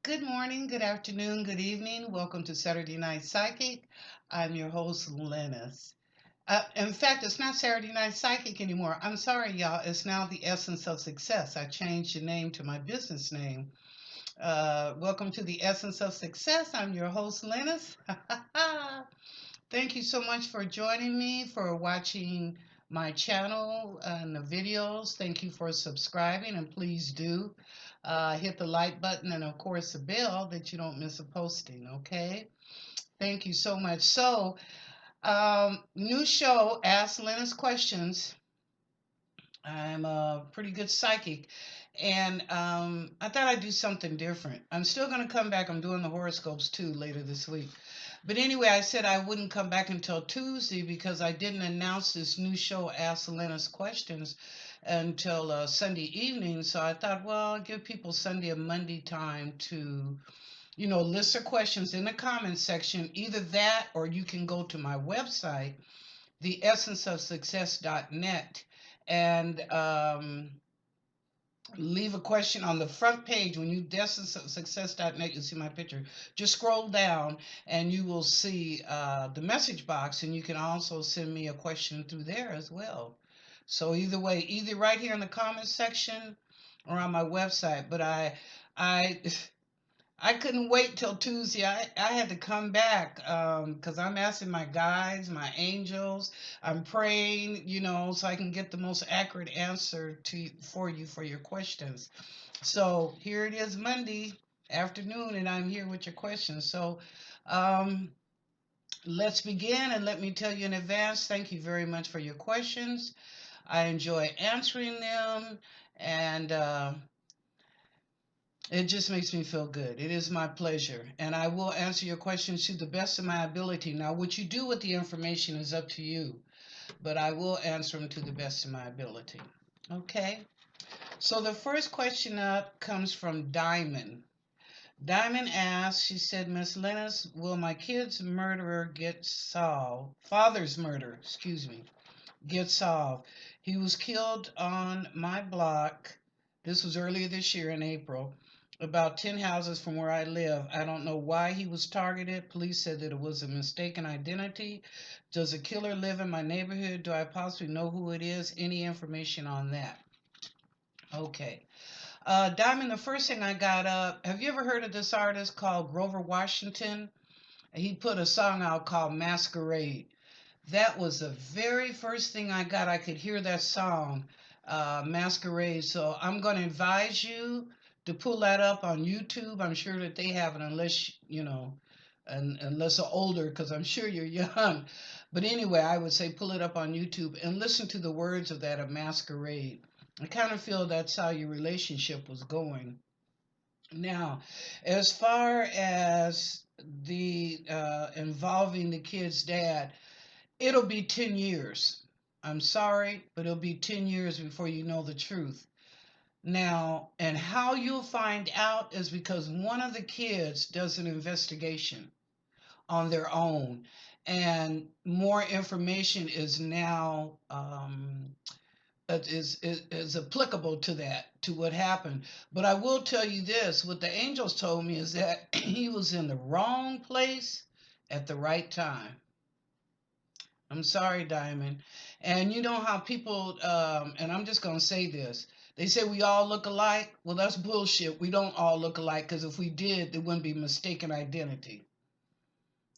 Good morning, good afternoon, good evening. Welcome to Saturday Night Psychic. I'm your host, Lennis. In fact, it's not Saturday Night Psychic anymore. I'm sorry, y'all. It's now the Essence of Success. I changed the name to my business name. Welcome to the Essence of Success. I'm your host, Lennis. Thank you so much for joining me, for watching my channel and the videos. Thank you for subscribing, and please do hit the like button and, of course, the bell that you don't miss a posting. Okay. Thank you so much. So, new show, Ask Lennis Questions. I'm a pretty good psychic, and I thought I'd do something different. I'm still going to come back. I'm doing the horoscopes too later this week. But anyway, I said I wouldn't come back until Tuesday because I didn't announce this new show, Ask Lennis Questions, until Sunday evening. So I thought, well, I'll give people Sunday and Monday time to, list their questions in the comments section. Either that or you can go to my website, theessenceofsuccess.net, and leave a question on the front page. When you theessenceofsuccess.net, you'll see my picture. Just scroll down and you will see the message box, and you can also send me a question through there as well. So either way, either right here in the comments section or on my website. But I I couldn't wait till Tuesday. I had to come back because I'm asking my guides, my angels. I'm praying, so I can get the most accurate answer for you for your questions. So here it is, Monday afternoon, and I'm here with your questions. So um, let's begin, and let me tell you in advance, thank you very much for your questions. I enjoy answering them, and it just makes me feel good. It is my pleasure. And I will answer your questions to the best of my ability. Now, what you do with the information is up to you, but I will answer them to the best of my ability. Okay. So the first question up comes from Diamond. Diamond asks, she said, Miss Lennis, will my kid's murderer get solved? Father's murder, excuse me, get solved. He was killed on my block. This was earlier this year in April, about 10 houses from where I live. I don't know why he was targeted. Police said that it was a mistaken identity. Does a killer live in my neighborhood? Do I possibly know who it is? Any information on that? Okay. Diamond, the first thing I got up, have you ever heard of this artist called Grover Washington? He put a song out called Masquerade. That was the very first thing I got. I could hear that song, Masquerade. So I'm going to advise you to pull that up on YouTube. I'm sure that they have it, unless, unless you're older, because I'm sure you're young. But anyway, I would say pull it up on YouTube and listen to the words of that, of Masquerade. I kind of feel that's how your relationship was going. Now, as far as the involving the kid's dad, it'll be 10 years. I'm sorry, but it'll be 10 years before you know the truth. Now, and how you'll find out is because one of the kids does an investigation on their own, and more information is now is applicable to that, to what happened. But I will tell you this: what the angels told me is that he was in the wrong place at the right time. I'm sorry, Diamond. And you know how people, and I'm just going to say this, they say we all look alike. Well, that's bullshit. We don't all look alike, because if we did, there wouldn't be mistaken identity.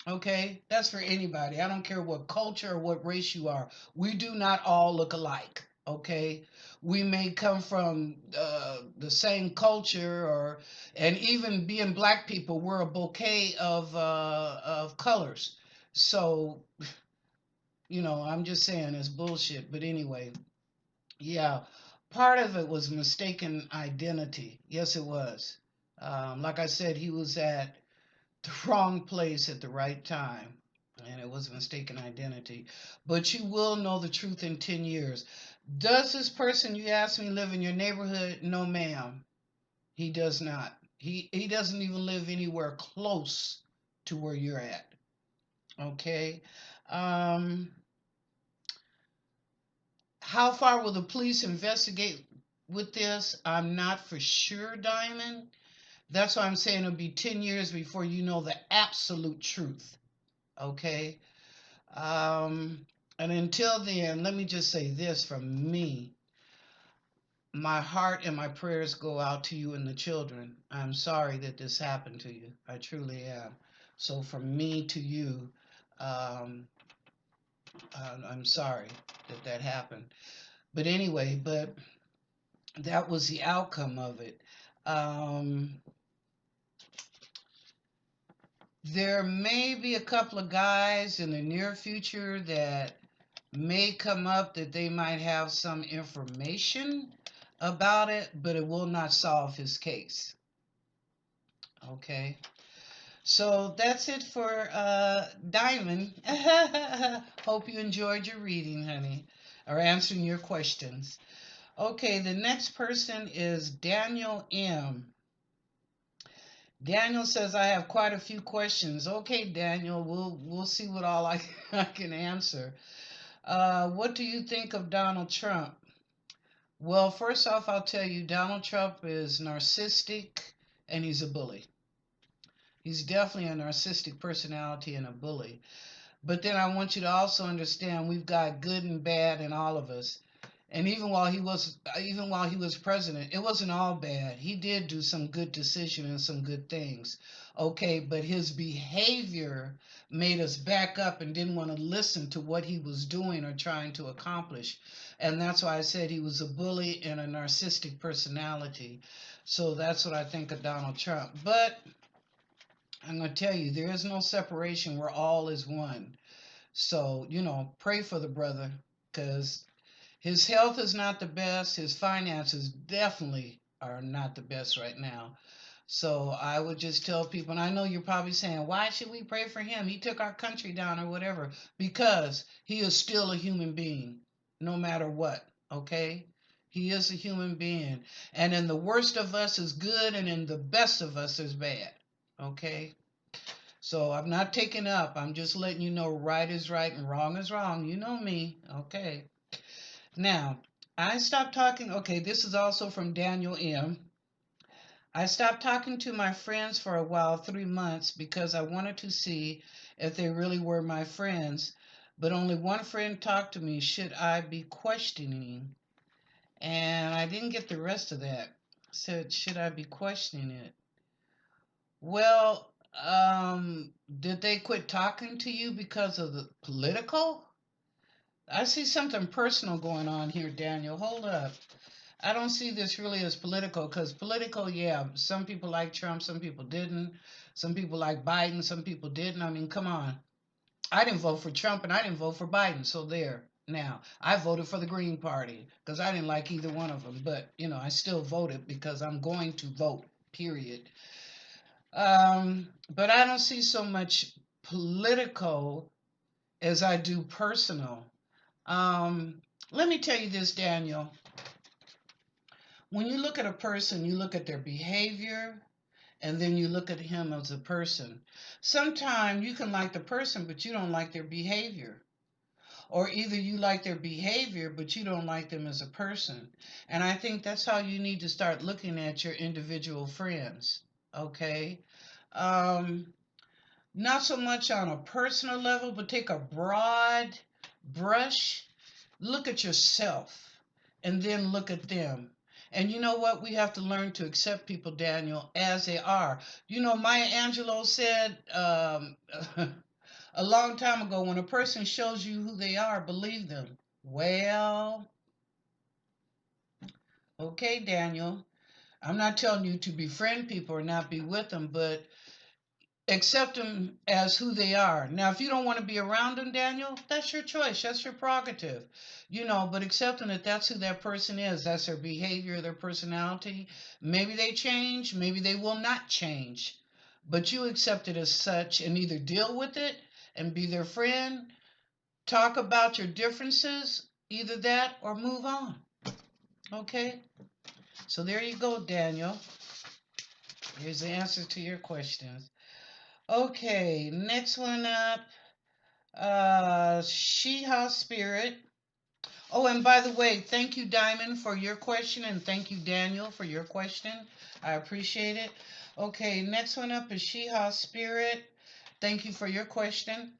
Okay? That's for anybody. I don't care what culture or what race you are. We do not all look alike. Okay? We may come from the same culture, and even being black people, we're a bouquet of colors. So I'm just saying it's bullshit. But anyway, yeah, part of it was mistaken identity. Yes, it was. Like I said, he was at the wrong place at the right time, and it was mistaken identity. But you will know the truth in 10 years. Does this person you asked me live in your neighborhood? No, ma'am. He does not. He doesn't even live anywhere close to where you're at. Okay. Um, How far will the police investigate with this? I'm not for sure, Diamond, That's why I'm saying it'll be 10 years before you know the absolute truth. Okay? Um, and until then, let me just say this from me. My heart and my prayers go out to you and the children. I'm sorry that this happened to you. I truly am. So from me to you, um, I'm sorry that that happened. But anyway, but that was the outcome of it. Um, there may be a couple of guys in the near future that may come up that they might have some information about it, but it will not solve his case. Okay. So that's it for Diamond. Hope you enjoyed your reading, honey, or answering your questions. Okay, the next person is Daniel M. Daniel says I have quite a few questions. Okay, Daniel, we'll see what all I can answer. What do you think of Donald Trump? Well, first off, I'll tell you Donald Trump is narcissistic and he's a bully. He's definitely a narcissistic personality and a bully. But then I want you to also understand we've got good and bad in all of us. And even while he was president, it wasn't all bad. He did do some good decisions and some good things. Okay, but his behavior made us back up and didn't want to listen to what he was doing or trying to accomplish. And that's why I said he was a bully and a narcissistic personality. So that's what I think of Donald Trump. But I'm going to tell you, there is no separation where all is one. So, pray for the brother because his health is not the best. His finances definitely are not the best right now. So I would just tell people, and I know you're probably saying, why should we pray for him? He took our country down or whatever. Because he is still a human being, no matter what. Okay? He is a human being. And in the worst of us is good, and in the best of us is bad. Okay? So I'm not taking up. I'm just letting you know right is right and wrong is wrong. You know me. Okay. Now, I stopped talking. Okay, this is also from Daniel M. I stopped talking to my friends for a while, 3 months, because I wanted to see if they really were my friends. But only one friend talked to me. Should I be questioning? And I didn't get the rest of that. Said, should I be questioning it? Well, did they quit talking to you because of the political? I see something personal going on here, Daniel. Hold up. I don't see this really as political because political, yeah, some people like Trump, some people didn't. Some people like Biden, some people didn't. I mean, come on. I didn't vote for Trump and I didn't vote for Biden. So there. Now, I voted for the Green Party because I didn't like either one of them. But, I still voted because I'm going to vote, period. But I don't see so much political as I do personal. Let me tell you this, Daniel. When you look at a person, you look at their behavior and then you look at him as a person. Sometimes you can like the person, but you don't like their behavior. Or either you like their behavior, but you don't like them as a person. And I think that's how you need to start looking at your individual friends. Okay? Um, Not so much on a personal level, but take a broad brush, look at yourself, and then look at them. And you know what? We have to learn to accept people, Daniel, as they are. Maya Angelou said a long time ago, when a person shows you who they are, believe them. Well, okay, Daniel. I'm not telling you to befriend people or not be with them, but accept them as who they are. Now, if you don't want to be around them, Daniel, that's your choice. That's your prerogative. But accepting that that's who that person is. That's their behavior, their personality. Maybe they change, maybe they will not change. But you accept it as such and either deal with it and be their friend, talk about your differences, either that or move on. Okay? So there you go, Daniel. Here's the answer to your questions. Okay, next one up. She Spirit. Oh, and by the way, thank you, Diamond, for your question, and thank you, Daniel, for your question. I appreciate it. Okay, next one up is Sheha Spirit. Thank you for your question.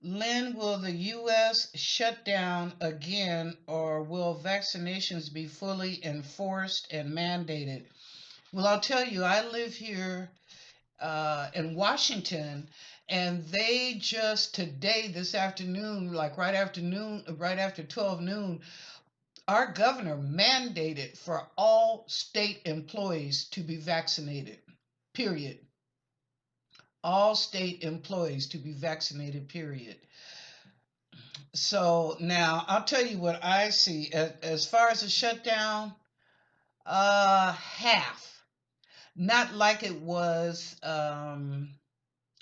Lynn, will the U.S. shut down again, or will vaccinations be fully enforced and mandated? Well, I'll tell you, I live here in Washington, and they just today, this afternoon, like right after 12 noon, our governor mandated for all state employees to be vaccinated, period. All state employees to be vaccinated, period. So now I'll tell you what I see as far as the shutdown, half, not like it was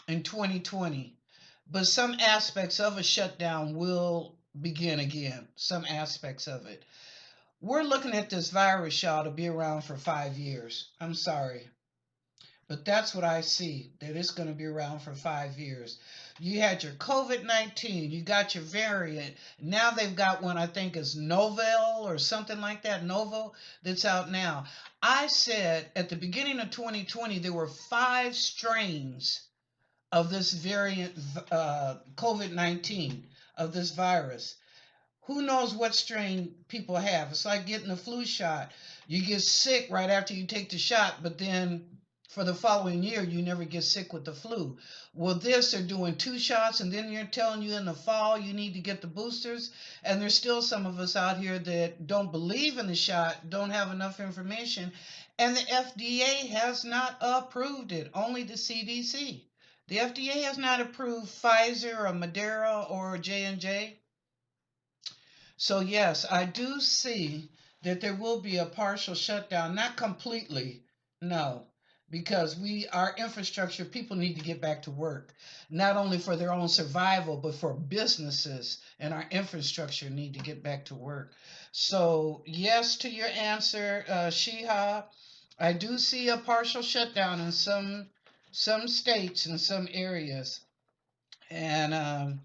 in 2020, but some aspects of a shutdown will begin again. Some aspects of it. We're looking at this virus, y'all, to be around for 5 years. I'm sorry. But that's what I see, that it's going to be around for 5 years. You had your COVID-19, you got your variant. Now they've got one, I think is Novel or something like that, Novo, that's out now. I said at the beginning of 2020, there were 5 strains of this variant, COVID-19, of this virus. Who knows what strain people have? It's like getting a flu shot. You get sick right after you take the shot, but then for the following year, you never get sick with the flu. Well, this, they're doing 2 shots, and then you're telling you in the fall you need to get the boosters. And there's still some of us out here that don't believe in the shot, don't have enough information. And the FDA has not approved it, only the CDC. The FDA has not approved Pfizer or Moderna or J&J. So yes, I do see that there will be a partial shutdown, not completely, no, because our infrastructure, people need to get back to work, not only for their own survival, but for businesses, and our infrastructure need to get back to work. So yes to your answer, Shiha. I do see a partial shutdown in some states and some areas, and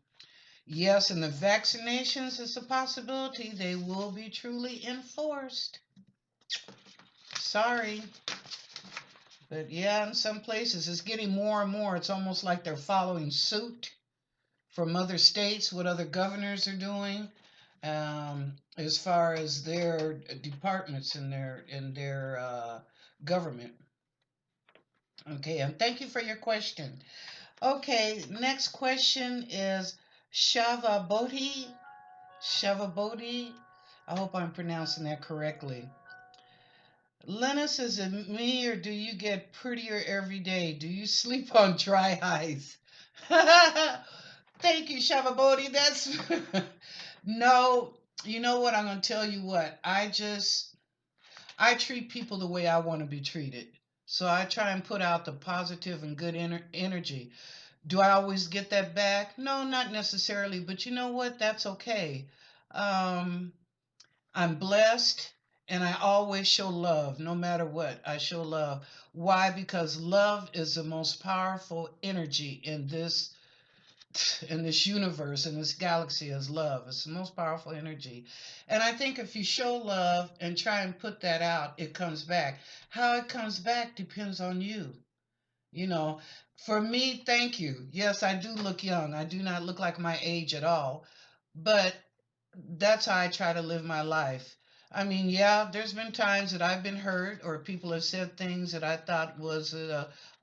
yes, and the vaccinations is a possibility. They will be truly enforced. Sorry. But yeah, in some places it's getting more and more. It's almost like they're following suit from other states, what other governors are doing, as far as their departments in their government. Okay, and thank you for your question. Okay, next question is Shava Bodhi. Shavabodi. I hope I'm pronouncing that correctly. Lennis, is it me or do you get prettier every day? Do you sleep on dry ice? Thank you, Shavabodi. That's no. You know what? I'm gonna tell you what. I treat people the way I want to be treated. So I try and put out the positive and good energy. Do I always get that back? No, not necessarily, but you know what? That's okay. Um, I'm blessed and I always show love no matter what. I show love. Why? Because love is the most powerful energy in this universe, in this galaxy, is love. It's the most powerful energy. And I think if you show love and try and put that out, it comes back. How it comes back depends on you. You know, for me, thank you. Yes, I do look young. I do not look like my age at all. But that's how I try to live my life. I mean, yeah, there's been times that I've been hurt or people have said things that I thought was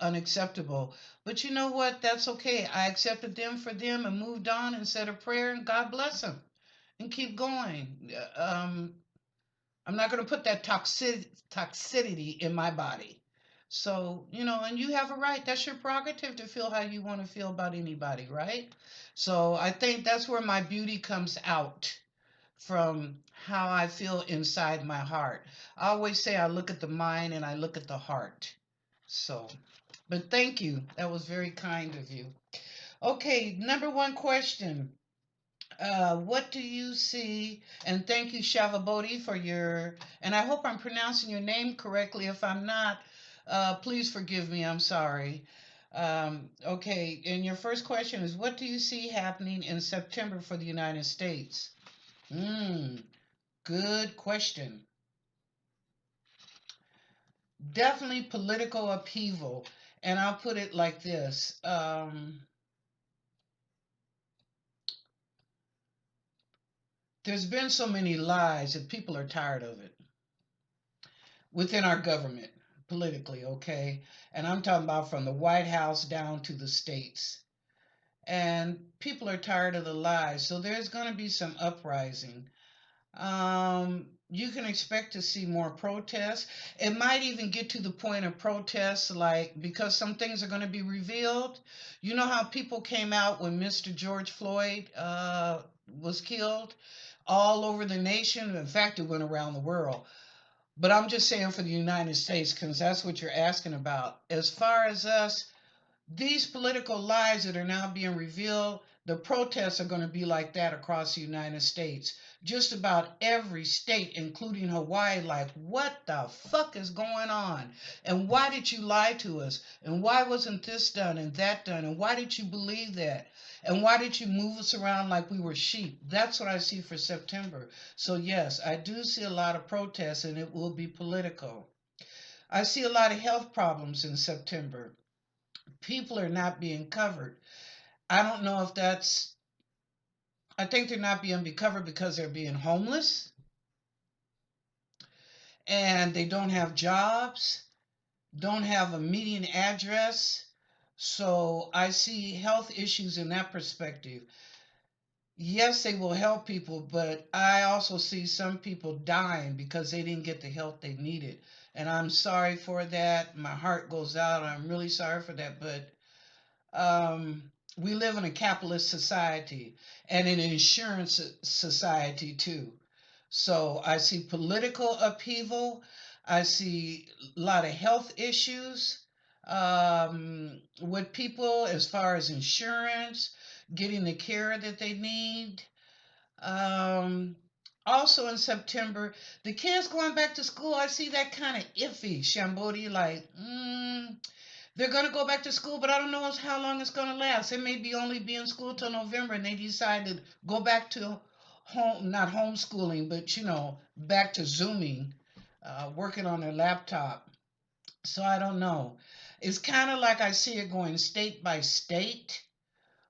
unacceptable. But you know what? That's okay. I accepted them for them and moved on and said a prayer and God bless them and keep going. I'm not going to put that toxicity in my body. So, and you have a right. That's your prerogative to feel how you want to feel about anybody, right? So I think that's where my beauty comes out from how I feel inside my heart. I always say I look at the mind and I look at the heart. So, but thank you. That was very kind of you. Okay, number one question. What do you see? And thank you, Shavabodi, and I hope I'm pronouncing your name correctly. If I'm not, please forgive me. I'm sorry. Okay, and your first question is, what do you see happening in September for the United States? Mm, good question. Definitely political upheaval. And I'll put it like this. There's been so many lies that people are tired of it within our government, politically, okay? And I'm talking about from the White House down to the states. And people are tired of the lies. So there's going to be some uprising. You can expect to see more protests. It might even get to the point of protests, like because some things are going to be revealed. You know how people came out when Mr. George Floyd was killed all over the nation? In fact, it went around the world. But I'm just saying for the United States, because that's what you're asking about. As far as us, these political lies that are now being revealed, the protests are going to be like that across the United States. Just about every state, including Hawaii, like, what the fuck is going on? And why did you lie to us? And why wasn't this done and that done? And why did you believe that? And why did you move us around like we were sheep? That's what I see for September. So, yes, I do see a lot of protests, and it will be political. I see a lot of health problems in September. People are not being covered. I don't know if that's, I think they're not being covered because they're being homeless and they don't have jobs, don't have a median address. So I see health issues in that perspective. Yes, they will help people, but I also see some people dying because they didn't get the help they needed. And I'm sorry for that. My heart goes out. I'm really sorry for that. But we live in a capitalist society and an insurance society too. So I see political upheaval. I see a lot of health issues with people as far as insurance, getting the care that they need. Um, Also in September, the kids going back to school, I see that kind of iffy, Shambodi, like, they're going to go back to school, but I don't know how long it's going to last. They may be only be in school till November, and they decide to go back to home, not homeschooling, but back to Zooming, working on their laptop. So I don't know. It's kind of like I see it going state by state,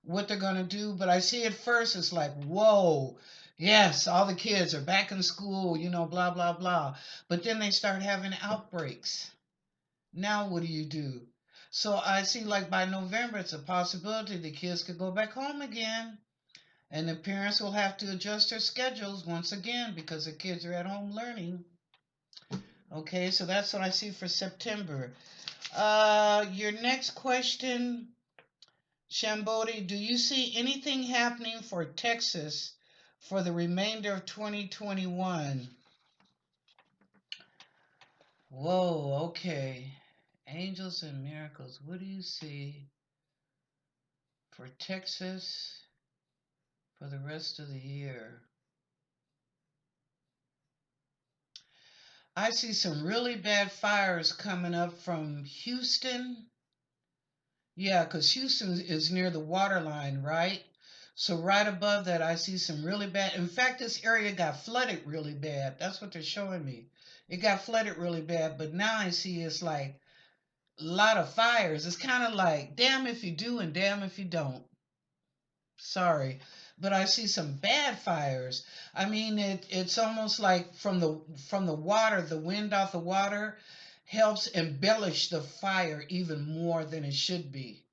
what they're going to do, but I see it first, it's like, whoa, yes, all the kids are back in school, blah, blah, blah. But then they start having outbreaks. Now what do you do? So I see like by November, it's a possibility the kids could go back home again. And the parents will have to adjust their schedules once again because the kids are at home learning. Okay, so that's what I see for September. Your next question, Shambodi, do you see anything happening for Texas for the remainder of 2021? Whoa, okay. Angels and miracles. What do you see for Texas for the rest of the year? I see some really bad fires coming up from Houston. Yeah, because Houston is near the water line, right? So right above that, I see some really bad. In fact, this area got flooded really bad. That's what they're showing me. It got flooded really bad, but now I see it's like a lot of fires. It's kind of like damn if you do and damn if you don't. Sorry, but I see some bad fires. I mean, it's almost like from the water, the wind off the water helps embellish the fire even more than it should be,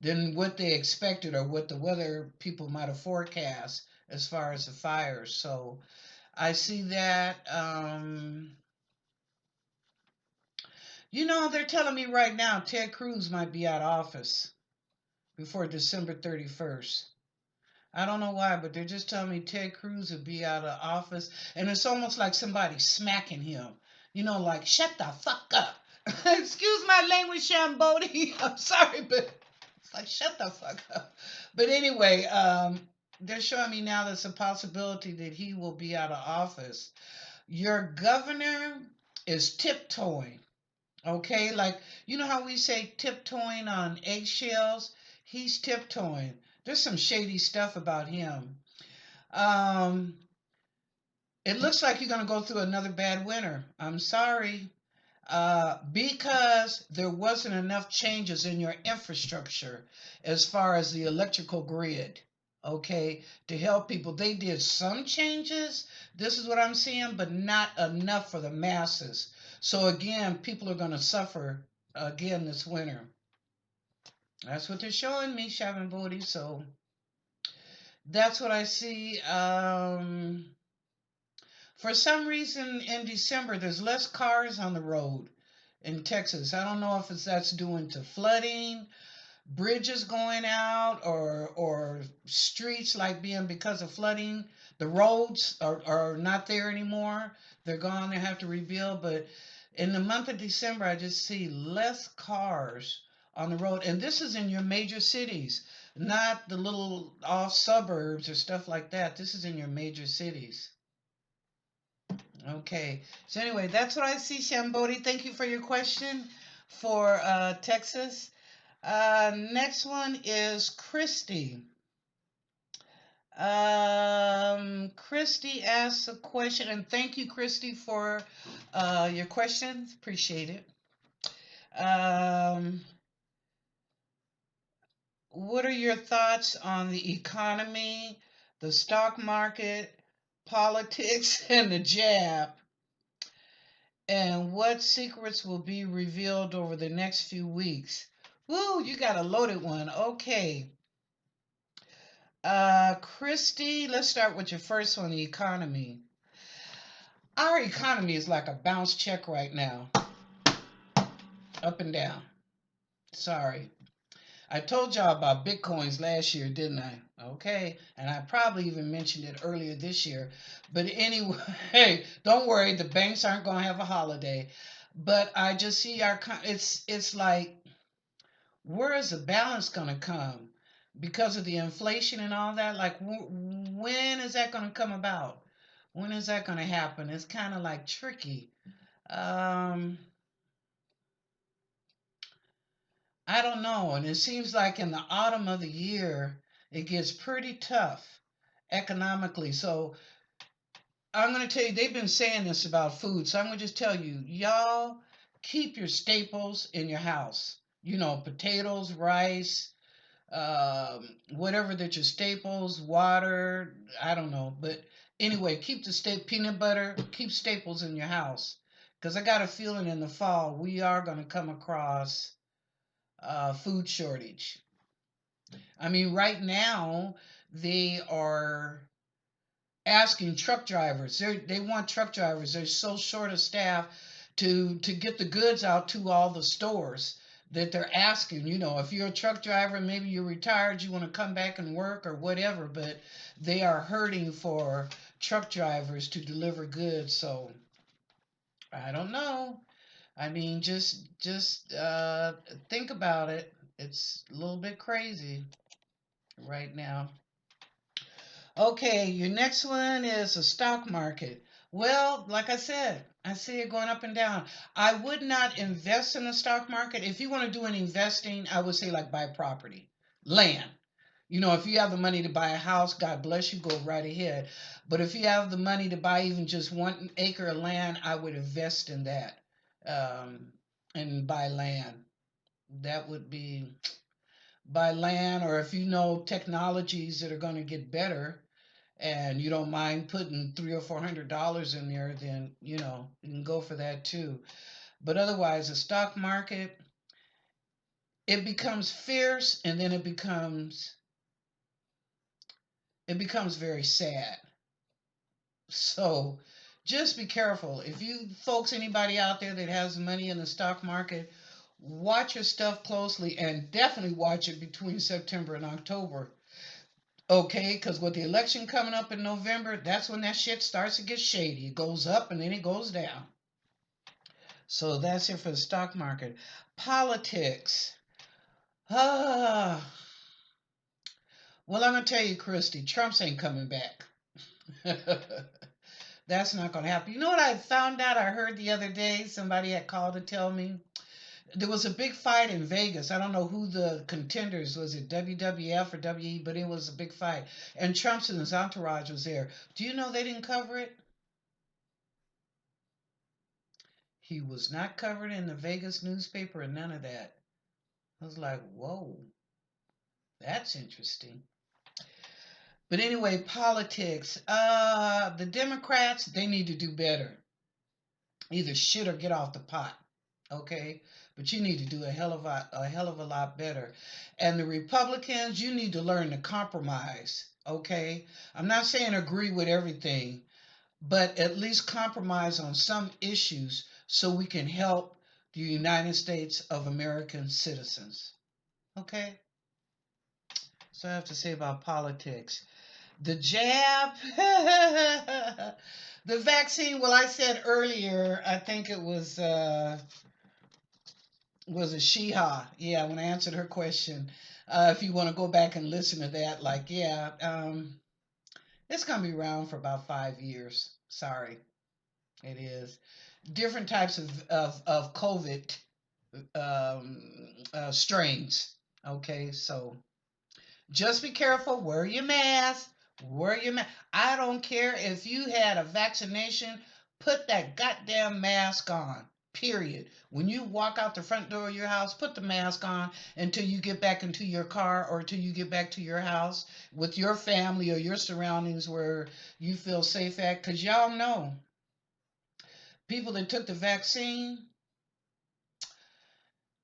than what they expected or what the weather people might have forecast as far as the fires. So I see that. They're telling me right now Ted Cruz might be out of office before December 31st. I don't know why, but they're just telling me Ted Cruz will be out of office. And it's almost like somebody smacking him. Like, shut the fuck up. Excuse my language, Shambodi. I'm sorry, but it's like, shut the fuck up. But anyway, they're showing me now there's a possibility that he will be out of office. Your governor is tiptoeing. Okay, like how we say tiptoeing on eggshells? He's tiptoeing. There's some shady stuff about him. Um, It looks like you're going to go through another bad winter. I'm sorry. Because there wasn't enough changes in your infrastructure as far as the electrical grid, okay, to help people. They did some changes, this is what I'm seeing, but not enough for the masses. So again, people are going to suffer again this winter. That's what they're showing me, Shavin Bodhi. So that's what I see. For some reason in December, there's less cars on the road in Texas. I don't know if that's due to flooding, bridges going out, or streets like being because of flooding. The roads are not there anymore. They're gone. They have to rebuild. But in the month of December, I just see less cars on the road. And this is in your major cities, not the little off suburbs or stuff like that. This is in your major cities. Okay. So anyway, that's what I see, Shambodi. Thank you for your question for Texas. Next one is Christy. Christy asks a question, and thank you, Christy, for your questions. Appreciate it. Um, what are your thoughts on the economy, the stock market, politics, and the jab? And what secrets will be revealed over the next few weeks? Woo, you got a loaded one. Okay. Christy, let's start with your first one, the economy. Our economy is like a bounce check right now, up and down. Sorry. I told y'all about Bitcoins last year, didn't I? Okay. And I probably even mentioned it earlier this year. But anyway, don't worry, the banks aren't going to have a holiday. But I just see it's like, where is the balance going to come? Because of the inflation and all that, like when is that going to come about? When is that going to happen? It's kind of like tricky. Um, I don't know. And it seems like in the autumn of the year, it gets pretty tough economically. So I'm going to tell you, they've been saying this about food. So I'm going to just tell you, y'all keep your staples in your house. You know, potatoes, rice, whatever that your staples, water, I don't know. But anyway, keep the peanut butter, keep staples in your house. Because I got a feeling in the fall we are going to come across food shortage. I mean, right now they are asking truck drivers. They want truck drivers. They're so short of staff to get the goods out to all the stores that they're asking. You know, if you're a truck driver, maybe you're retired, you want to come back and work or whatever, but they are hurting for truck drivers to deliver goods. So I don't know. I mean, just think about it. It's a little bit crazy right now. Okay, your next one is the stock market. Well, like I said, I see it going up and down. I would not invest in the stock market. If you want to do any investing, I would say like buy property, land. You know, if you have the money to buy a house, God bless you, go right ahead. But if you have the money to buy even just 1 acre of land, I would invest in that and buy land. That would be buy land, or if you know technologies that are going to get better and you don't mind putting $300 or $400 in there, then you can go for that too. But otherwise, the stock market, it becomes fierce, and then it becomes very sad. So just be careful. If you folks, anybody out there that has money in the stock market, watch your stuff closely, and definitely watch it between September and October. Okay, because with the election coming up in November, that's when that shit starts to get shady. It goes up and then it goes down. So that's it for the stock market. Politics. Ah, well, I'm gonna tell you, Christy, Trump's ain't coming back. That's not gonna happen. You know what I found out? I heard the other day somebody had called to tell me there was a big fight in Vegas. I don't know who the contenders was. It WWF or WE, but it was a big fight. And Trump's and his entourage was there. Do you know they didn't cover it? He was not covered in the Vegas newspaper or none of that. I was like, whoa, that's interesting. But anyway, politics. The Democrats, they need to do better. Either shit or get off the pot. Okay? But you need to do a hell of a lot better. And the Republicans, you need to learn to compromise. Okay? I'm not saying agree with everything, but at least compromise on some issues so we can help the United States of American citizens. Okay? So I have to say about politics. The jab, the vaccine. Well, I said earlier, I think it was a Sheha. Yeah, when I answered her question. If you want to go back and listen to that, like, yeah, it's gonna be around for about 5 years. Sorry, it is. Different types of COVID strains. Okay, so just be careful. Wear your mask. Wear your mask. I don't care if you had a vaccination. Put that goddamn mask on. Period. When you walk out the front door of your house, put the mask on until you get back into your car or until you get back to your house with your family or your surroundings where you feel safe at. Because y'all know people that took the vaccine,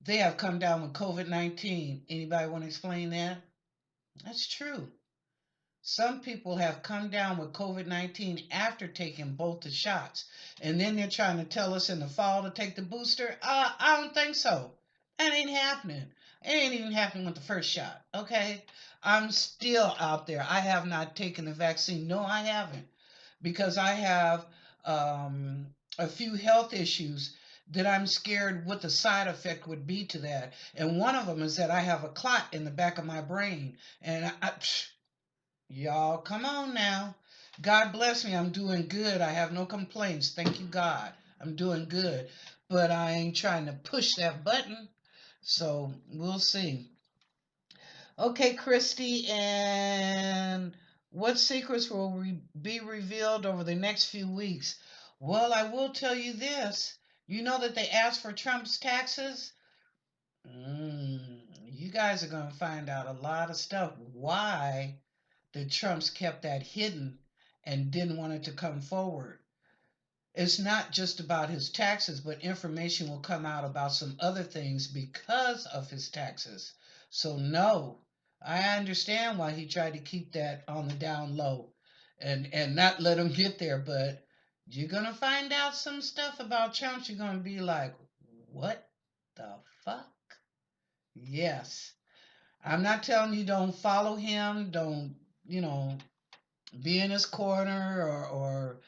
they have come down with COVID-19. Anybody want to explain that? That's true. Some people have come down with COVID-19 after taking both the shots. And then they're trying to tell us in the fall to take the booster. I don't think so. That ain't happening. It ain't even happening with the first shot. Okay? I'm still out there. I have not taken the vaccine. No, I haven't. Because I have a few health issues that I'm scared what the side effect would be to that. And one of them is that I have a clot in the back of my brain. And y'all, come on now. God bless me. I'm doing good. I have no complaints. Thank you, God. I'm doing good. But I ain't trying to push that button. So we'll see. Okay, Christy, and what secrets will be revealed over the next few weeks? Well, I will tell you this. You know that they asked for Trump's taxes? You guys are going to find out a lot of stuff. Why the Trumps kept that hidden and didn't want it to come forward. It's not just about his taxes, but information will come out about some other things because of his taxes. So no, I understand why he tried to keep that on the down low and not let him get there, but you're going to find out some stuff about Trump. You're going to be like, what the fuck? Yes. I'm not telling you don't follow him, don't, you know, be in his corner or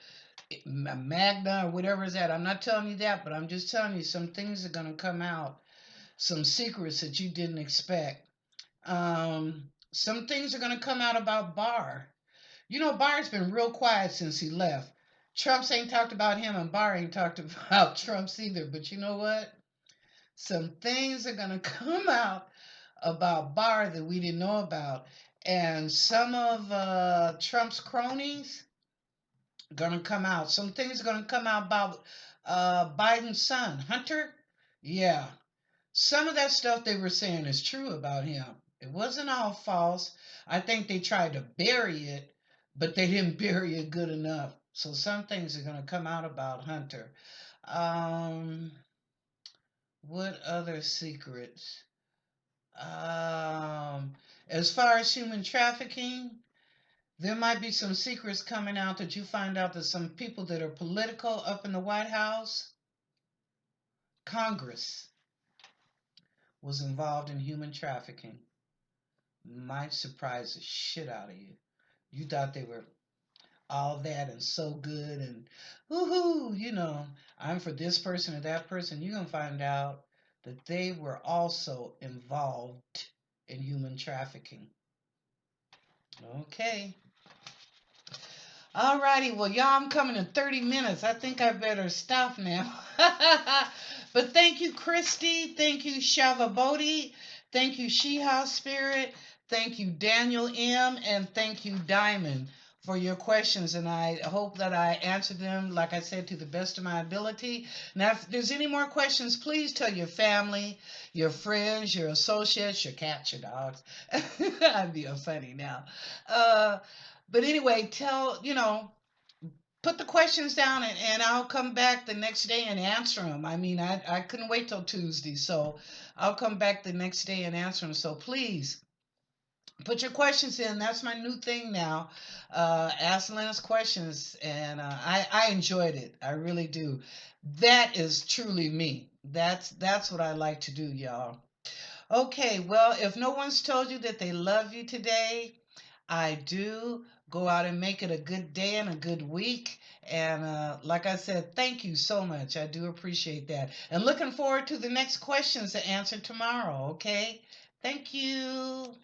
Magna or whatever is that. I'm not telling you that, but I'm just telling you some things are going to come out, some secrets that you didn't expect. Some things are going to come out about Barr. You know, Barr's been real quiet since he left. Trump's ain't talked about him, and Barr ain't talked about Trump's either. But you know what? Some things are going to come out about Barr that we didn't know about. And some of Trump's cronies gonna come out. Some things are gonna come out about Biden's son, Hunter. Yeah, some of that stuff they were saying is true about him. It wasn't all false. I think they tried to bury it, but they didn't bury it good enough. So some things are gonna come out about Hunter. Um, what other secrets? Um, as far as human trafficking, there might be some secrets coming out that you find out that some people that are political up in the White House, Congress, was involved in human trafficking. Might surprise the shit out of you. You thought they were all that and so good and woohoo, you know, I'm for this person or that person. You're going to find out that they were also involved in human trafficking. Okay. All righty, well, y'all, I'm coming in 30 minutes. I think I better stop now. But thank you, Christy. Thank you, Shava Bodhi. Thank you, Sheha Spirit. Thank you, Daniel M. And thank you, Diamond, for your questions, and I hope that I answered them, like I said, to the best of my ability. Now, if there's any more questions, please tell your family, your friends, your associates, your cats, your dogs. I'm being funny now. Uh, but anyway, put the questions down, and I'll come back the next day and answer them. I mean, I couldn't wait till Tuesday, so I'll come back the next day and answer them. So please put your questions in. That's my new thing now. Ask Lennis questions, and I enjoyed it. I really do. That is truly me. That's what I like to do, y'all. Okay, well, if no one's told you that they love you today, I do. Go out and make it a good day and a good week. And like I said, thank you so much. I do appreciate that. And looking forward to the next questions to answer tomorrow, okay? Thank you.